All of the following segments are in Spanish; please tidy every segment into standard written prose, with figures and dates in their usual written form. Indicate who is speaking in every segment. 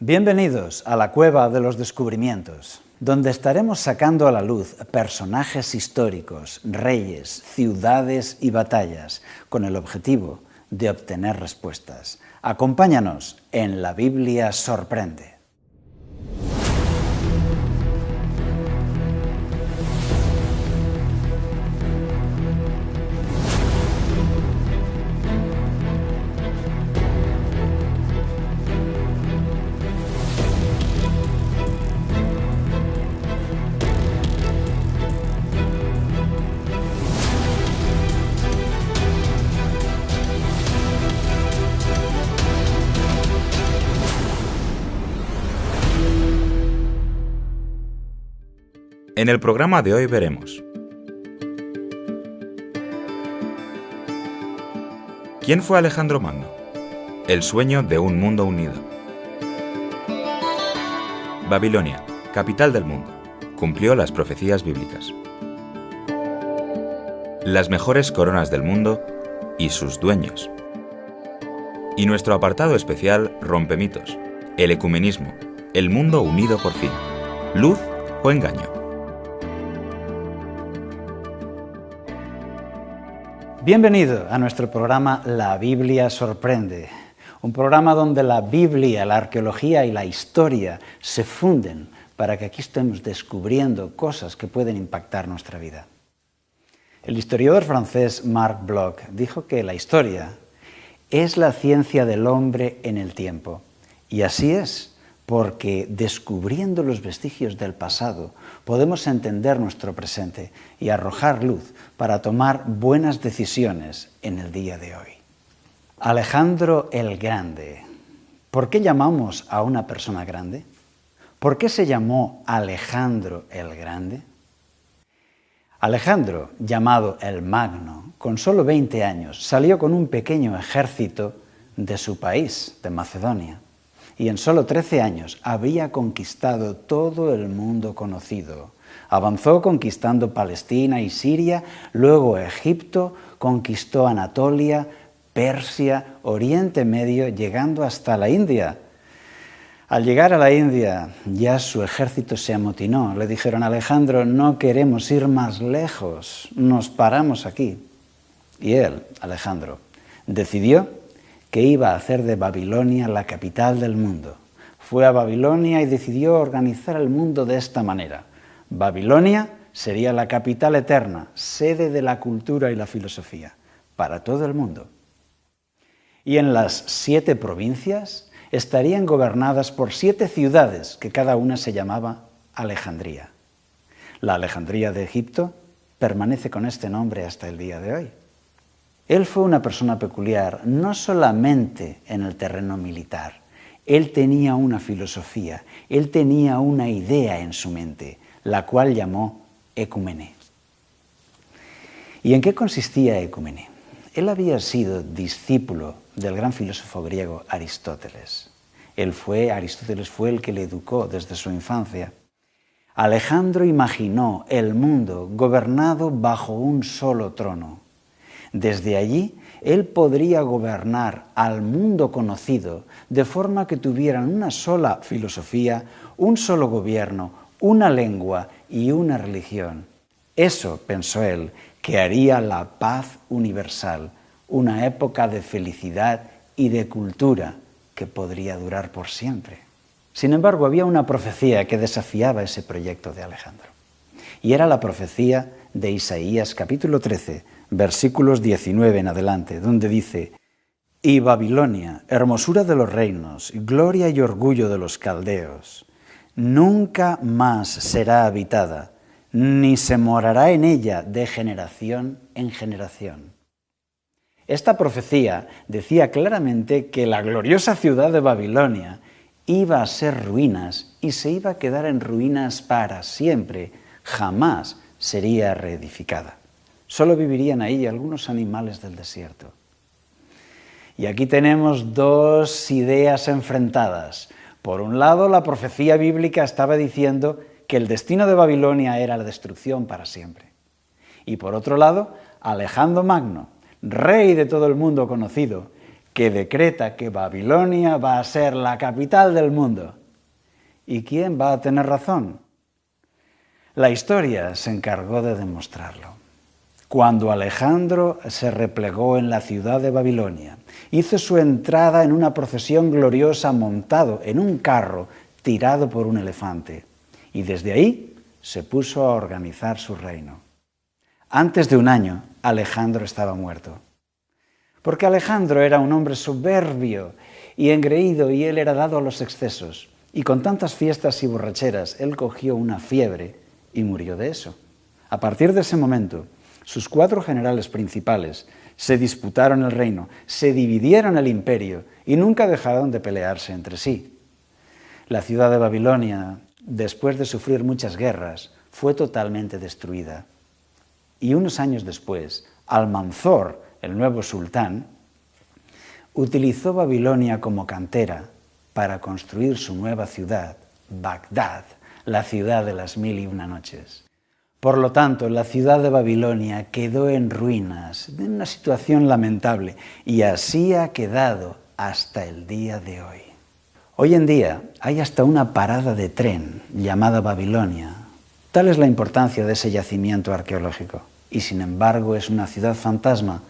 Speaker 1: Bienvenidos a la Cueva de los Descubrimientos, donde estaremos sacando a la luz personajes históricos, reyes, ciudades y batallas, con el objetivo de obtener respuestas. Acompáñanos en La Biblia Sorprende.
Speaker 2: En el programa de hoy veremos: ¿quién fue Alejandro Magno? El sueño de un mundo unido. Babilonia, capital del mundo, cumplió las profecías bíblicas. Las mejores coronas del mundo y sus dueños. Y nuestro apartado especial Rompemitos, el ecumenismo, el mundo unido por fin, luz o engaño.
Speaker 1: Bienvenido a nuestro programa La Biblia Sorprende, un programa donde la Biblia, la arqueología y la historia se funden para que aquí estemos descubriendo cosas que pueden impactar nuestra vida. El historiador francés Marc Bloch dijo que la historia es la ciencia del hombre en el tiempo. Y así es, porque descubriendo los vestigios del pasado podemos entender nuestro presente y arrojar luz para tomar buenas decisiones en el día de hoy. Alejandro el Grande. ¿Por qué llamamos a una persona grande? ¿Por qué se llamó Alejandro el Grande? Alejandro, llamado el Magno, con solo 20 años, salió con un pequeño ejército de su país, de Macedonia. Y en solo 13 años había conquistado todo el mundo conocido. Avanzó conquistando Palestina y Siria, luego Egipto, conquistó Anatolia, Persia, Oriente Medio, llegando hasta la India. Al llegar a la India, ya su ejército se amotinó. Le dijeron: Alejandro, no queremos ir más lejos, nos paramos aquí. Y él, Alejandro, decidió que iba a hacer de Babilonia la capital del mundo. Fue a Babilonia y decidió organizar el mundo de esta manera. Babilonia sería la capital eterna, sede de la cultura y la filosofía, para todo el mundo. Y en las 7 provincias estarían gobernadas por 7 ciudades, que cada una se llamaba Alejandría. La Alejandría de Egipto permanece con este nombre hasta el día de hoy. Él fue una persona peculiar, no solamente en el terreno militar. Él tenía una filosofía, él tenía una idea en su mente, la cual llamó ecumene. ¿Y en qué consistía ecumene? Él había sido discípulo del gran filósofo griego Aristóteles. Aristóteles fue el que le educó desde su infancia. Alejandro imaginó el mundo gobernado bajo un solo trono. Desde allí, él podría gobernar al mundo conocido de forma que tuvieran una sola filosofía, un solo gobierno, una lengua y una religión. Eso, pensó él, que haría la paz universal, una época de felicidad y de cultura que podría durar por siempre. Sin embargo, había una profecía que desafiaba ese proyecto de Alejandro. Y era la profecía de Isaías capítulo 13, versículos 19 en adelante, donde dice: «Y Babilonia, hermosura de los reinos, gloria y orgullo de los caldeos, nunca más será habitada, ni se morará en ella de generación en generación». Esta profecía decía claramente que la gloriosa ciudad de Babilonia iba a ser ruinas y se iba a quedar en ruinas para siempre, jamás sería reedificada. Solo vivirían ahí algunos animales del desierto. Y aquí tenemos 2 ideas enfrentadas. Por un lado, la profecía bíblica estaba diciendo que el destino de Babilonia era la destrucción para siempre. Y por otro lado, Alejandro Magno, rey de todo el mundo conocido, que decreta que Babilonia va a ser la capital del mundo. ¿Y quién va a tener razón? La historia se encargó de demostrarlo. Cuando Alejandro se replegó en la ciudad de Babilonia, hizo su entrada en una procesión gloriosa montado en un carro tirado por un elefante, y desde ahí se puso a organizar su reino. Antes de un año, Alejandro estaba muerto. Porque Alejandro era un hombre soberbio y engreído, y él era dado a los excesos. Y con tantas fiestas y borracheras, él cogió una fiebre y murió de eso. A partir de ese momento, sus 4 generales principales se disputaron el reino, se dividieron el imperio y nunca dejaron de pelearse entre sí. La ciudad de Babilonia, después de sufrir muchas guerras, fue totalmente destruida. Y unos años después, Almanzor, el nuevo sultán, utilizó Babilonia como cantera para construir su nueva ciudad, Bagdad, la ciudad de las 1001 noches. Por lo tanto, la ciudad de Babilonia quedó en ruinas, en una situación lamentable, y así ha quedado hasta el día de hoy. Hoy en día hay hasta una parada de tren llamada Babilonia. Tal es la importancia de ese yacimiento arqueológico. Y sin embargo es una ciudad fantasma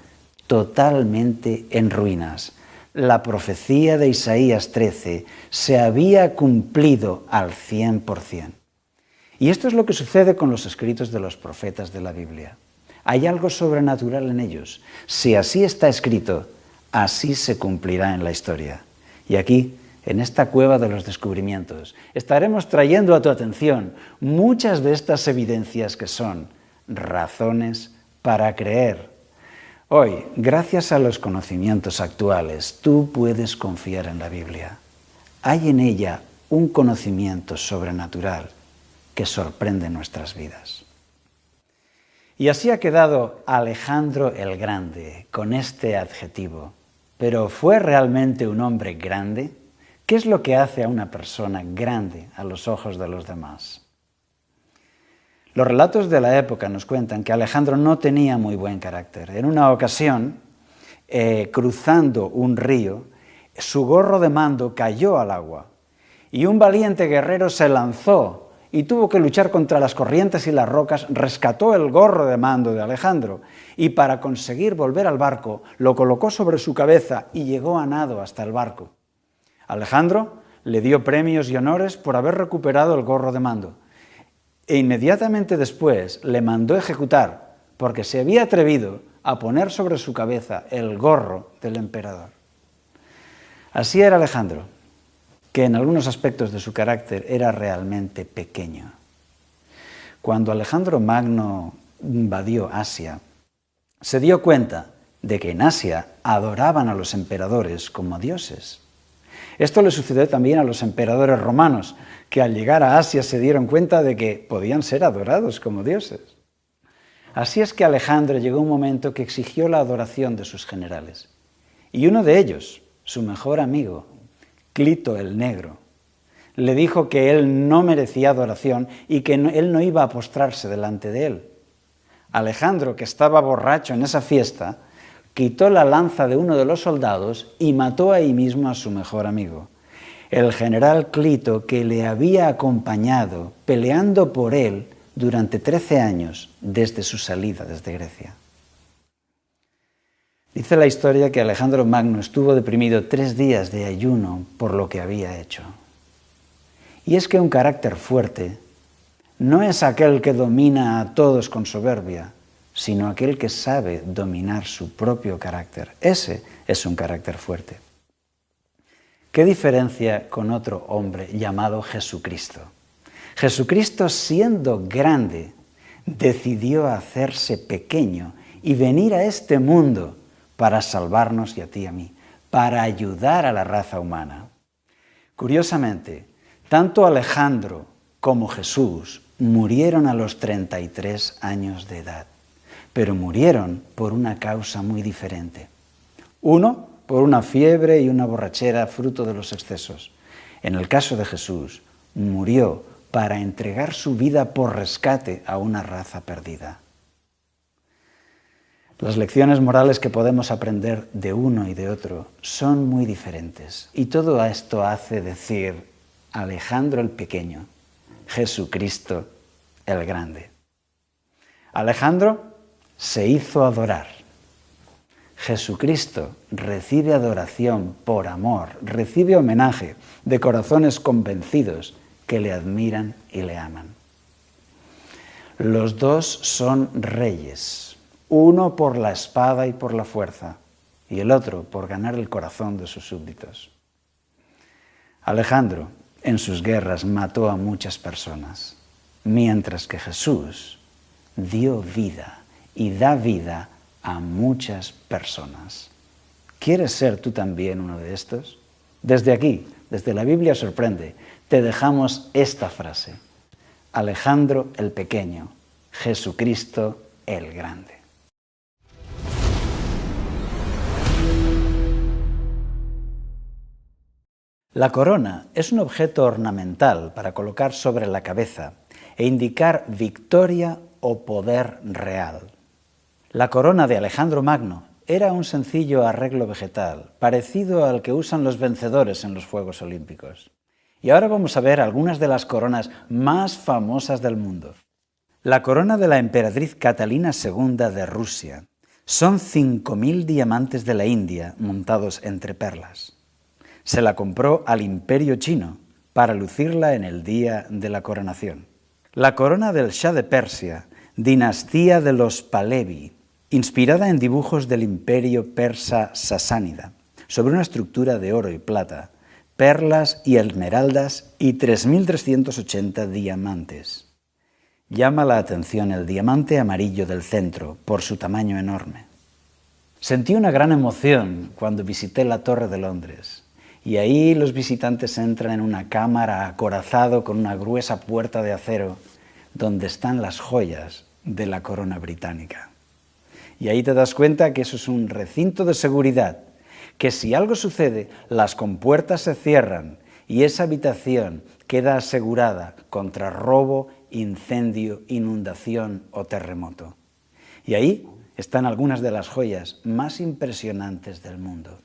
Speaker 1: totalmente en ruinas. La profecía de Isaías 13 se había cumplido al 100%. Y esto es lo que sucede con los escritos de los profetas de la Biblia. Hay algo sobrenatural en ellos. Si así está escrito, así se cumplirá en la historia. Y aquí, en esta cueva de los descubrimientos, estaremos trayendo a tu atención muchas de estas evidencias que son razones para creer. Hoy, gracias a los conocimientos actuales, tú puedes confiar en la Biblia. Hay en ella un conocimiento sobrenatural que sorprende nuestras vidas. Y así ha quedado Alejandro el Grande con este adjetivo. ¿Pero fue realmente un hombre grande? ¿Qué es lo que hace a una persona grande a los ojos de los demás? Los relatos de la época nos cuentan que Alejandro no tenía muy buen carácter. En una ocasión, cruzando un río, su gorro de mando cayó al agua y un valiente guerrero se lanzó y tuvo que luchar contra las corrientes y las rocas, rescató el gorro de mando de Alejandro y para conseguir volver al barco lo colocó sobre su cabeza y llegó a nado hasta el barco. Alejandro le dio premios y honores por haber recuperado el gorro de mando. E inmediatamente después le mandó ejecutar porque se había atrevido a poner sobre su cabeza el gorro del emperador. Así era Alejandro, que en algunos aspectos de su carácter era realmente pequeño. Cuando Alejandro Magno invadió Asia, se dio cuenta de que en Asia adoraban a los emperadores como dioses. Esto le sucedió también a los emperadores romanos, que al llegar a Asia se dieron cuenta de que podían ser adorados como dioses. Así es que Alejandro llegó un momento que exigió la adoración de sus generales. Y uno de ellos, su mejor amigo, Clito el Negro, le dijo que él no merecía adoración y que él no iba a postrarse delante de él. Alejandro, que estaba borracho en esa fiesta, quitó la lanza de uno de los soldados y mató ahí mismo a su mejor amigo. El general Clito, que le había acompañado peleando por él durante 13 años desde su salida desde Grecia. Dice la historia que Alejandro Magno estuvo deprimido 3 días de ayuno por lo que había hecho. Y es que un carácter fuerte no es aquel que domina a todos con soberbia, sino aquel que sabe dominar su propio carácter. Ese es un carácter fuerte. ¿Qué diferencia con otro hombre llamado Jesucristo? Jesucristo, siendo grande, decidió hacerse pequeño y venir a este mundo para salvarnos y a ti y a mí, para ayudar a la raza humana. Curiosamente, tanto Alejandro como Jesús murieron a los 33 años de edad, pero murieron por una causa muy diferente. Uno, por una fiebre y una borrachera fruto de los excesos. En el caso de Jesús, murió para entregar su vida por rescate a una raza perdida. Las lecciones morales que podemos aprender de uno y de otro son muy diferentes. Y todo esto hace decir Alejandro el Pequeño, Jesucristo el Grande. Alejandro se hizo adorar. Jesucristo recibe adoración por amor, recibe homenaje de corazones convencidos que le admiran y le aman. Los dos son reyes, uno por la espada y por la fuerza, y el otro por ganar el corazón de sus súbditos. Alejandro, en sus guerras, mató a muchas personas, mientras que Jesús dio vida y da vida a muchas personas. ¿Quieres ser tú también uno de estos? Desde aquí, desde la Biblia Sorprende, te dejamos esta frase. Alejandro el Pequeño, Jesucristo el Grande. La corona es un objeto ornamental para colocar sobre la cabeza e indicar victoria o poder real. La corona de Alejandro Magno era un sencillo arreglo vegetal, parecido al que usan los vencedores en los Juegos Olímpicos. Y ahora vamos a ver algunas de las coronas más famosas del mundo. La corona de la emperatriz Catalina II de Rusia. Son 5.000 diamantes de la India montados entre perlas. Se la compró al Imperio Chino para lucirla en el día de la coronación. La corona del Shah de Persia, dinastía de los Pahlavi, inspirada en dibujos del imperio persa sasánida, sobre una estructura de oro y plata, perlas y esmeraldas y 3.380 diamantes. Llama la atención el diamante amarillo del centro por su tamaño enorme. Sentí una gran emoción cuando visité la Torre de Londres. Y ahí los visitantes entran en una cámara acorazado con una gruesa puerta de acero donde están las joyas de la corona británica. Y ahí te das cuenta que eso es un recinto de seguridad, que si algo sucede, las compuertas se cierran y esa habitación queda asegurada contra robo, incendio, inundación o terremoto. Y ahí están algunas de las joyas más impresionantes del mundo.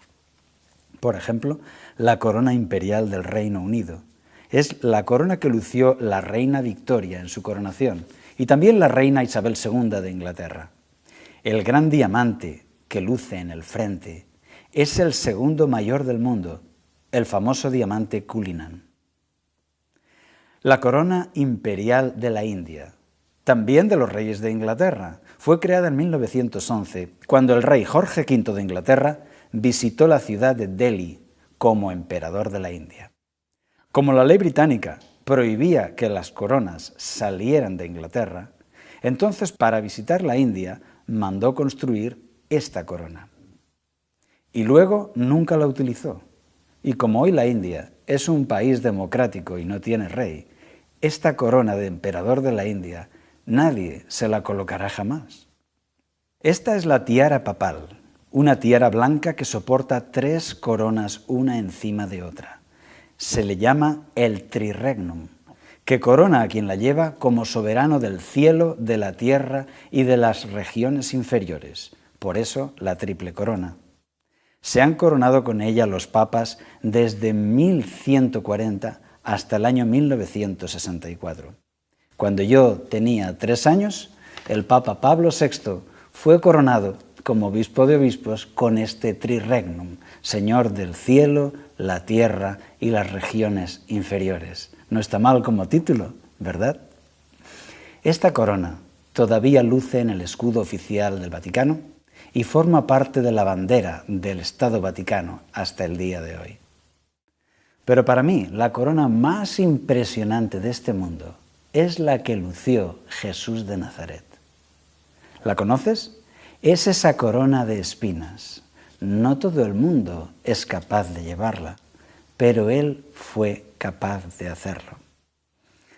Speaker 1: Por ejemplo, la corona imperial del Reino Unido. Es la corona que lució la reina Victoria en su coronación y también la reina Isabel II de Inglaterra. El gran diamante que luce en el frente es el segundo mayor del mundo, el famoso diamante Cullinan. La corona imperial de la India, también de los reyes de Inglaterra, fue creada en 1911, cuando el rey Jorge V de Inglaterra visitó la ciudad de Delhi como emperador de la India. Como la ley británica prohibía que las coronas salieran de Inglaterra, entonces para visitar la India mandó construir esta corona. Y luego nunca la utilizó. Y como hoy la India es un país democrático y no tiene rey, esta corona de emperador de la India nadie se la colocará jamás. Esta es la tiara papal, una tiara blanca que soporta 3 coronas una encima de otra. Se le llama el triregnum, que corona a quien la lleva como soberano del cielo, de la tierra y de las regiones inferiores. Por eso la triple corona. Se han coronado con ella los papas desde 1140 hasta el año 1964. Cuando yo tenía 3 años, el Papa Pablo VI fue coronado como obispo de obispos con este triregnum, Señor del cielo, la tierra y las regiones inferiores. No está mal como título, ¿verdad? Esta corona todavía luce en el escudo oficial del Vaticano y forma parte de la bandera del Estado Vaticano hasta el día de hoy. Pero para mí, la corona más impresionante de este mundo es la que lució Jesús de Nazaret. ¿La conoces? Es esa corona de espinas. No todo el mundo es capaz de llevarla, pero Él fue capaz de hacerlo.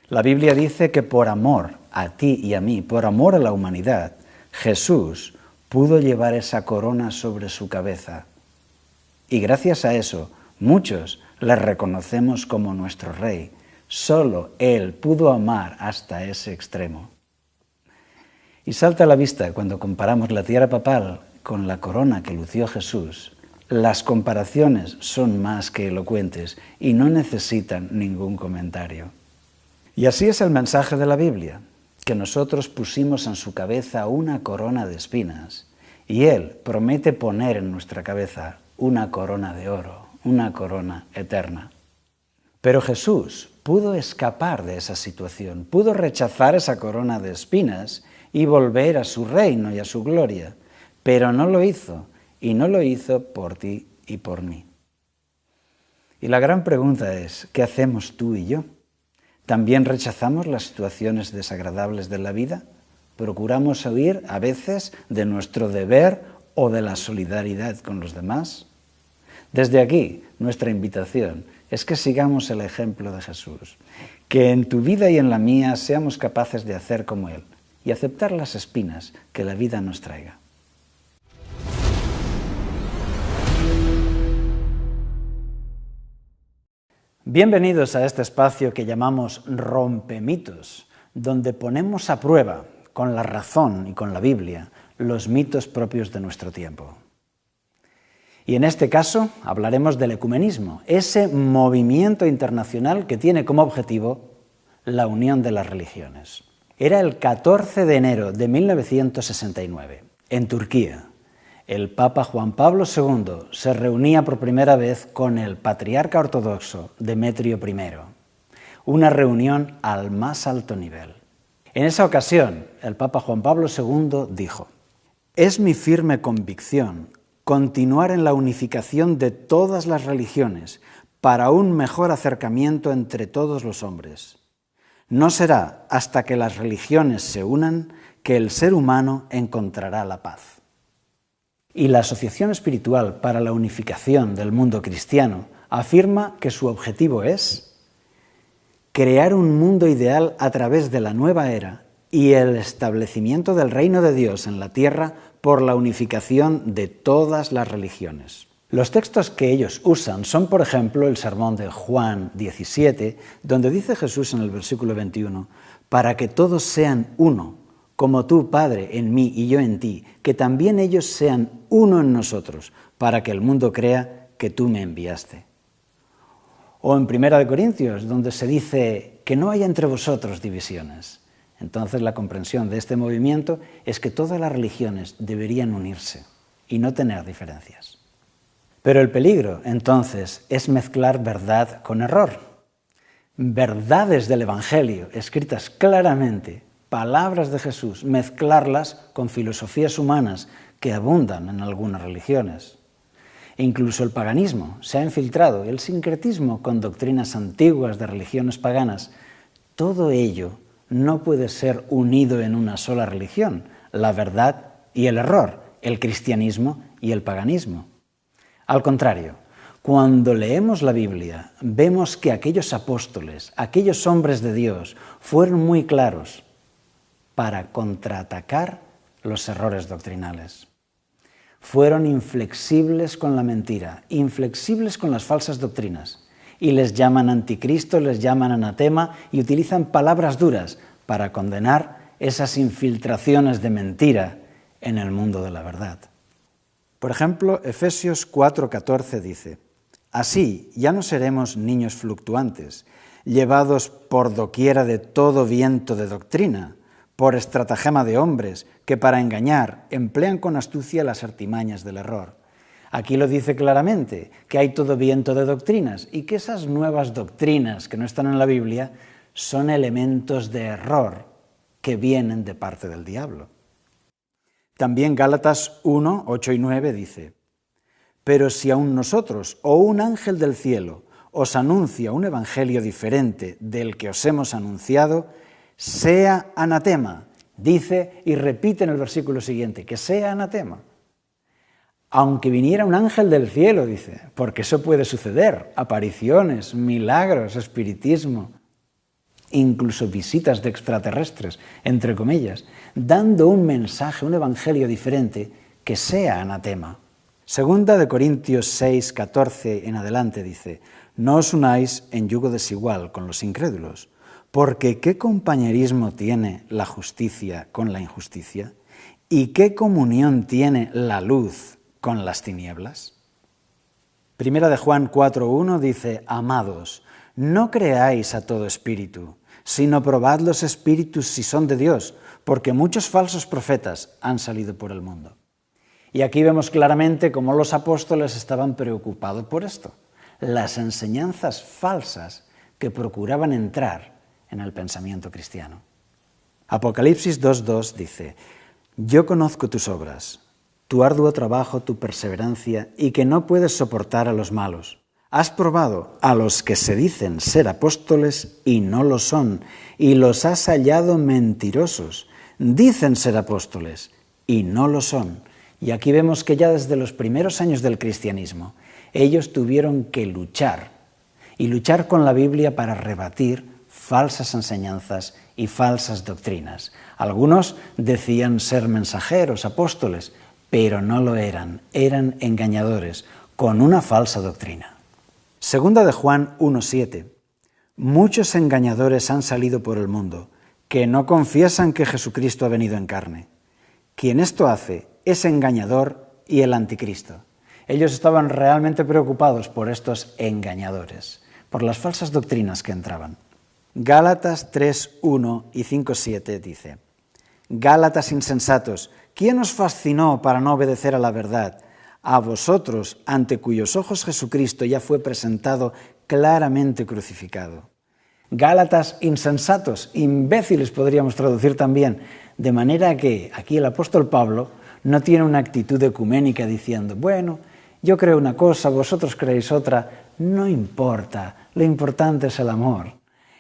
Speaker 1: La Biblia dice que por amor a ti y a mí, por amor a la humanidad, Jesús pudo llevar esa corona sobre su cabeza. Y gracias a eso, muchos le reconocemos como nuestro Rey. Solo Él pudo amar hasta ese extremo. Y salta a la vista cuando comparamos la tiara papal con la corona que lució Jesús. Las comparaciones son más que elocuentes y no necesitan ningún comentario. Y así es el mensaje de la Biblia, que nosotros pusimos en su cabeza una corona de espinas y Él promete poner en nuestra cabeza una corona de oro, una corona eterna. Pero Jesús pudo escapar de esa situación, pudo rechazar esa corona de espinas y volver a su reino y a su gloria, pero no lo hizo, y no lo hizo por ti y por mí. Y la gran pregunta es, ¿qué hacemos tú y yo? ¿También rechazamos las situaciones desagradables de la vida? ¿Procuramos huir a veces de nuestro deber o de la solidaridad con los demás? Desde aquí, nuestra invitación es que sigamos el ejemplo de Jesús, que en tu vida y en la mía seamos capaces de hacer como Él y aceptar las espinas que la vida nos traiga. Bienvenidos a este espacio que llamamos Rompemitos, donde ponemos a prueba, con la razón y con la Biblia, los mitos propios de nuestro tiempo. Y en este caso hablaremos del ecumenismo, ese movimiento internacional que tiene como objetivo la unión de las religiones. Era el 14 de enero de 1969, en Turquía. El Papa Juan Pablo II se reunía por primera vez con el patriarca ortodoxo Demetrio I, una reunión al más alto nivel. En esa ocasión, el Papa Juan Pablo II dijo: «Es mi firme convicción continuar en la unificación de todas las religiones para un mejor acercamiento entre todos los hombres. No será hasta que las religiones se unan que el ser humano encontrará la paz». Y la Asociación Espiritual para la Unificación del Mundo Cristiano afirma que su objetivo es crear un mundo ideal a través de la nueva era y el establecimiento del reino de Dios en la tierra por la unificación de todas las religiones. Los textos que ellos usan son, por ejemplo, el sermón de Juan 17, donde dice Jesús en el versículo 21, «Para que todos sean uno, como tú, Padre, en mí y yo en ti, que también ellos sean uno en nosotros, para que el mundo crea que tú me enviaste». O en 1 Corintios, donde se dice que no haya entre vosotros divisiones. Entonces la comprensión de este movimiento es que todas las religiones deberían unirse y no tener diferencias. Pero el peligro, entonces, es mezclar verdad con error. Verdades del Evangelio, escritas claramente, palabras de Jesús, mezclarlas con filosofías humanas que abundan en algunas religiones. E incluso el paganismo se ha infiltrado, el sincretismo con doctrinas antiguas de religiones paganas. Todo ello no puede ser unido en una sola religión, la verdad y el error, el cristianismo y el paganismo. Al contrario, cuando leemos la Biblia, vemos que aquellos apóstoles, aquellos hombres de Dios, fueron muy claros para contraatacar los errores doctrinales. Fueron inflexibles con la mentira, inflexibles con las falsas doctrinas, y les llaman anticristo, les llaman anatema y utilizan palabras duras para condenar esas infiltraciones de mentira en el mundo de la verdad. Por ejemplo, Efesios 4:14 dice: «Así ya no seremos niños fluctuantes, llevados por doquiera de todo viento de doctrina, por estratagema de hombres que para engañar emplean con astucia las artimañas del error». Aquí lo dice claramente, que hay todo viento de doctrinas y que esas nuevas doctrinas que no están en la Biblia son elementos de error que vienen de parte del diablo. También Gálatas 1, 8 y 9 dice: «Pero si aun nosotros o un ángel del cielo os anuncia un evangelio diferente del que os hemos anunciado, sea anatema». Dice y repite en el versículo siguiente, que sea anatema. Aunque viniera un ángel del cielo, dice, porque eso puede suceder, apariciones, milagros, espiritismo, incluso visitas de extraterrestres, entre comillas, dando un mensaje, un evangelio diferente, que sea anatema. Segunda de Corintios 6, 14 en adelante dice: «No os unáis en yugo desigual con los incrédulos, Porque ¿qué compañerismo tiene la justicia con la injusticia? ¿Y qué comunión tiene la luz con las tinieblas? Primera de Juan 4:1 dice: Amados, no creáis a todo espíritu, sino probad los espíritus si son de Dios, porque muchos falsos profetas han salido por el mundo. Y aquí vemos claramente cómo los apóstoles estaban preocupados por esto, las enseñanzas falsas que procuraban entrar en el pensamiento cristiano. Apocalipsis 2:2 dice: Yo conozco tus obras, tu arduo trabajo, tu perseverancia, y que no puedes soportar a los malos. Has probado a los que se dicen ser apóstoles y no lo son, y los has hallado mentirosos. Dicen ser apóstoles y no lo son. Y aquí vemos que ya desde los primeros años del cristianismo, ellos tuvieron que luchar con la Biblia para rebatir falsas enseñanzas y falsas doctrinas. Algunos decían ser mensajeros, apóstoles, pero no lo eran, eran engañadores, con una falsa doctrina. Segunda de Juan 1:7. Muchos engañadores han salido por el mundo, que no confiesan que Jesucristo ha venido en carne. Quien esto hace es engañador y el anticristo. Ellos estaban realmente preocupados por estos engañadores, por las falsas doctrinas que entraban. Gálatas 3:1 y 5:7 dice: Gálatas insensatos, ¿quién os fascinó para no obedecer a la verdad? A vosotros, ante cuyos ojos Jesucristo ya fue presentado claramente crucificado. Gálatas insensatos, imbéciles podríamos traducir también, de manera que aquí el apóstol Pablo no tiene una actitud ecuménica diciendo: bueno, yo creo una cosa, vosotros creéis otra, no importa, lo importante es el amor.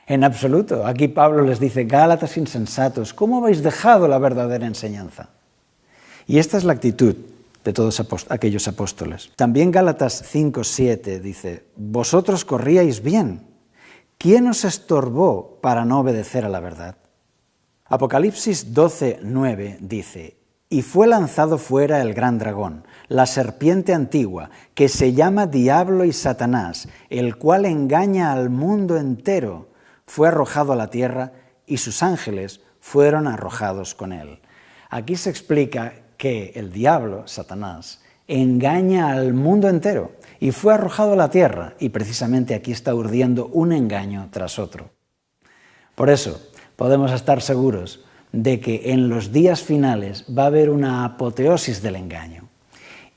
Speaker 1: En absoluto, aquí Pablo les dice: Gálatas insensatos, ¿cómo habéis dejado la verdadera enseñanza? Y esta es la actitud de todos aquellos apóstoles. También Gálatas 5:7 dice: Vosotros corríais bien. ¿Quién os estorbó para no obedecer a la verdad? Apocalipsis 12:9 dice: Y fue lanzado fuera el gran dragón, la serpiente antigua, que se llama Diablo y Satanás, el cual engaña al mundo entero. Fue arrojado a la tierra y sus ángeles fueron arrojados con él. Aquí se explica que el diablo, Satanás, engaña al mundo entero y fue arrojado a la tierra, y precisamente aquí está urdiendo un engaño tras otro. Por eso podemos estar seguros de que en los días finales va a haber una apoteosis del engaño.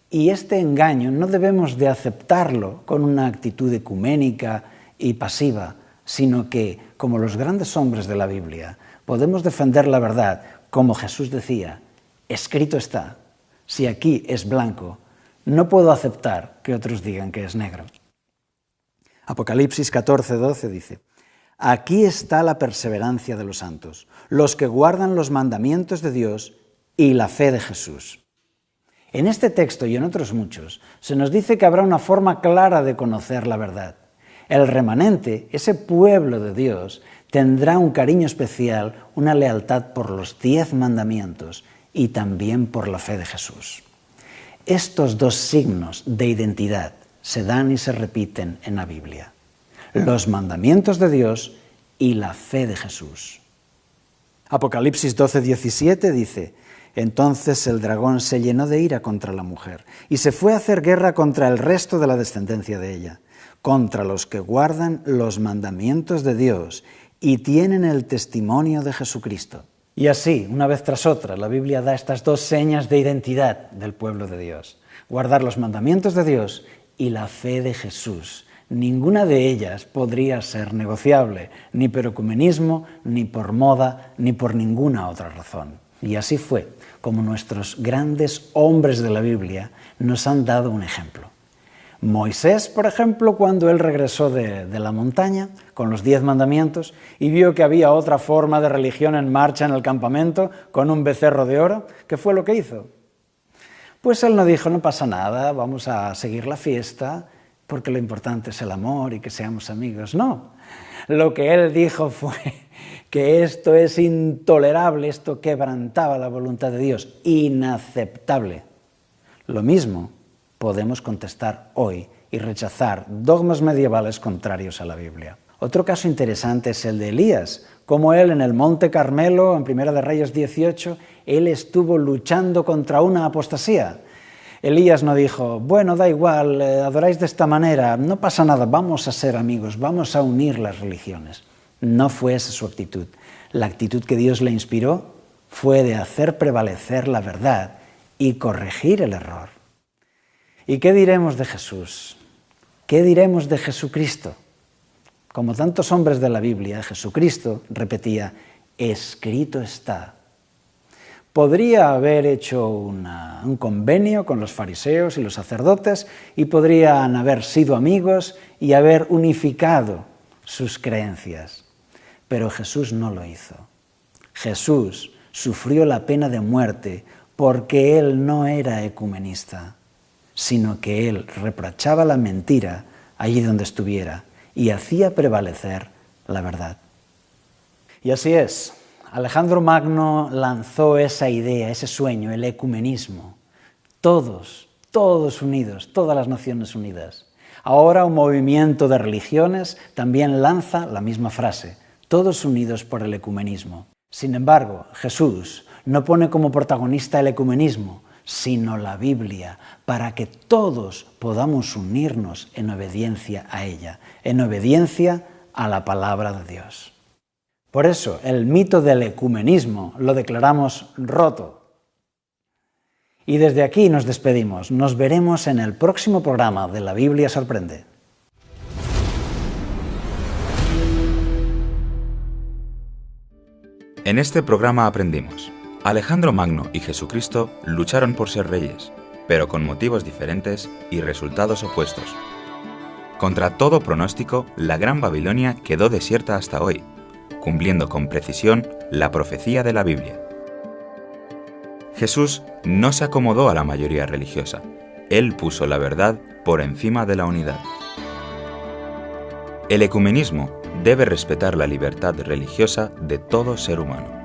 Speaker 1: Y este engaño no debemos de aceptarlo con una actitud ecuménica y pasiva, sino que, como los grandes hombres de la Biblia, podemos defender la verdad, como Jesús decía: escrito está, si aquí es blanco, no puedo aceptar que otros digan que es negro. Apocalipsis 14:12 dice: Aquí está la perseverancia de los santos, los que guardan los mandamientos de Dios y la fe de Jesús. En este texto y en otros muchos, se nos dice que habrá una forma clara de conocer la verdad. El remanente, ese pueblo de Dios, tendrá un cariño especial, una lealtad por los 10 mandamientos y también por la fe de Jesús. Estos dos signos de identidad se dan y se repiten en la Biblia: los mandamientos de Dios y la fe de Jesús. Apocalipsis 12:17 dice: Entonces el dragón se llenó de ira contra la mujer y se fue a hacer guerra contra el resto de la descendencia de ella, contra los que guardan los mandamientos de Dios y tienen el testimonio de Jesucristo. Y así, una vez tras otra, la Biblia da estas dos señas de identidad del pueblo de Dios: guardar los mandamientos de Dios y la fe de Jesús. Ninguna de ellas podría ser negociable, ni por ecumenismo, ni por moda, ni por ninguna otra razón. Y así fue como nuestros grandes hombres de la Biblia nos han dado un ejemplo. Moisés, por ejemplo, cuando él regresó de la montaña con los 10 mandamientos y vio que había otra forma de religión en marcha en el campamento con un becerro de oro, ¿qué fue lo que hizo? Pues él no dijo: no pasa nada, vamos a seguir la fiesta porque lo importante es el amor y que seamos amigos. No, lo que él dijo fue que esto es intolerable, esto quebrantaba la voluntad de Dios, inaceptable. Lo mismo podemos contestar hoy y rechazar dogmas medievales contrarios a la Biblia. Otro caso interesante es el de Elías, como él en el Monte Carmelo, en Primera de Reyes 18, él estuvo luchando contra una apostasía. Elías no dijo, bueno, da igual, adoráis de esta manera, no pasa nada, vamos a ser amigos, vamos a unir las religiones. No fue esa su actitud. La actitud que Dios le inspiró fue de hacer prevalecer la verdad y corregir el error. ¿Y qué diremos de Jesús? ¿Qué diremos de Jesucristo? Como tantos hombres de la Biblia, Jesucristo repetía, escrito está. Podría haber hecho un convenio con los fariseos y los sacerdotes y podrían haber sido amigos y haber unificado sus creencias. Pero Jesús no lo hizo. Jesús sufrió la pena de muerte porque él no era ecumenista, sino que él reprochaba la mentira allí donde estuviera y hacía prevalecer la verdad. Y así es, Alejandro Magno lanzó esa idea, ese sueño, el ecumenismo. Todos unidos, todas las naciones unidas. Ahora un movimiento de religiones también lanza la misma frase, todos unidos por el ecumenismo. Sin embargo, Jesús no pone como protagonista el ecumenismo, sino la Biblia, para que todos podamos unirnos en obediencia a ella, en obediencia a la palabra de Dios. Por eso, el mito del ecumenismo lo declaramos roto. Y desde aquí nos despedimos. Nos veremos en el próximo programa de La Biblia Sorprende.
Speaker 2: En este programa aprendimos: Alejandro Magno y Jesucristo lucharon por ser reyes, pero con motivos diferentes y resultados opuestos. Contra todo pronóstico, la Gran Babilonia quedó desierta hasta hoy, cumpliendo con precisión la profecía de la Biblia. Jesús no se acomodó a la mayoría religiosa. Él puso la verdad por encima de la unidad. El ecumenismo debe respetar la libertad religiosa de todo ser humano.